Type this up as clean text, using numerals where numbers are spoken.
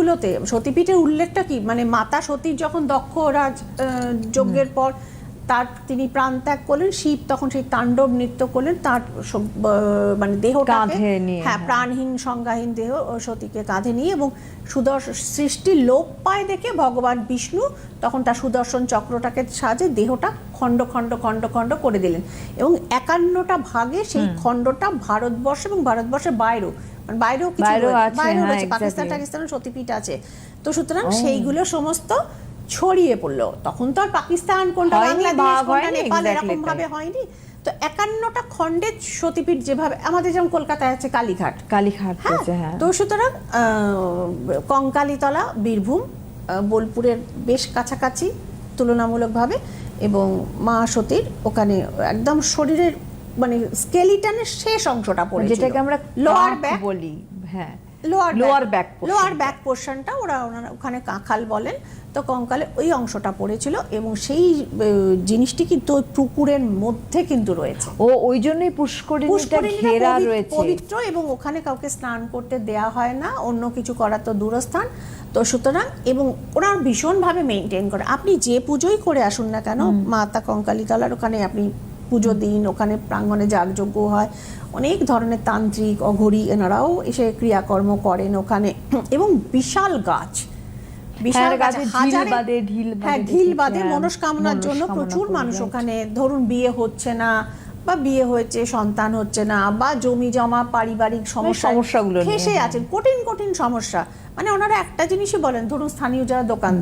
গুলোতে সতীপীঠের উল্লেখটা কি, মানে মাতা সতীর যখন দক্ষ রাজ যজ্ঞের পর তিনি প্রাণ ত্যাগ করলেন, শিব তখন সেই তাণ্ডব নৃত্য করলেন, তার মানে দেহটাকে, হ্যাঁ, প্রাণহীন সংজ্ঞাহীন দেহ সতীকে কাঁধে নিয়ে, এবং সৃষ্টি লোপ পায় দেখে ভগবান বিষ্ণু তখন তার সুদর্শন চক্রটাকে সাহায্যে দেহটা খণ্ড খণ্ড খণ্ড খণ্ড করে দিলেন, এবং 51টা ভাগে সেই খণ্ডটা ভারতবর্ষ এবং ভারতবর্ষের বাইরেও, বাইরেও কিছু রয়েছে, পাকিস্তানের সতীপীঠ আছে। তো সুতরাং সেইগুলো সমস্ত ছড়িয়ে পড়লো। তখন তো আর পাকিস্তান কোনটা বাংলাদেশ কোনটা নেপাল এরকম ভাবে হয়নি। তো 51টা খণ্ডের সতীপীঠ, যেভাবে আমাদের যেমন কলকাতায় আছে কালীঘাট, হ্যাঁ, তো সুতরাং কঙ্কালীতলা বীরভূম, বোলপুরের বেশ কাছাকাছি তুলনামূলকভাবে, এবং মা সতীর ওখানে একদম শরীরের মানে স্কেলিটনের শেষ অংশটা পড়েছিল, যেটাকে আমরা লোয়ার ব্যাক বলি, হ্যাঁ, লোয়ার ব্যাক পোরশনটা ওরা ওখানে কাঁখাল বলেন। তো কঙ্কালে ওই অংশটা পড়েছিল, এবং সেই জিনিসটি কিন্তু ওই পুকুরের মধ্যে কিন্তু রয়েছে। ওই জন্যই পুষ্করিণীটা ঘেরা রয়েছে, পবিত্র, এবং ওখানে কাউকে স্নান করতে দেয়া হয় না, অন্য কিছু করা তো দূরস্থান। তো সুতরাং, এবং ওরা ভীষণভাবে মেনটেন করে, আপনি যে পুজোই করে আসুন না কেন মাতা কঙ্কালীতলার ওখানে আপনি পুজো দিন, ওখানে প্রাঙ্গণে যাগযজ্ঞ হয়, অনেক ধরনের তান্ত্রিক অঘরী এনারাও এসে ক্রিয়াকর্ম করেন ওখানে, এবং বিশাল গাছ, ঢিল বাঁধে মনস্কামনার জন্য প্রচুর মানুষ ওখানে, ধরুন বিয়ে হচ্ছে না বা বিয়ে হয়েছে সন্তান হচ্ছে না, বা জমি জমা পারিবারিক সমস্যাগুলো ফেঁসে আছেন, কঠিন কঠিন সমস্যা, মানে ওনারা একটা জিনিসই বলেন, ধরুন স্থানীয় যারা দোকানদার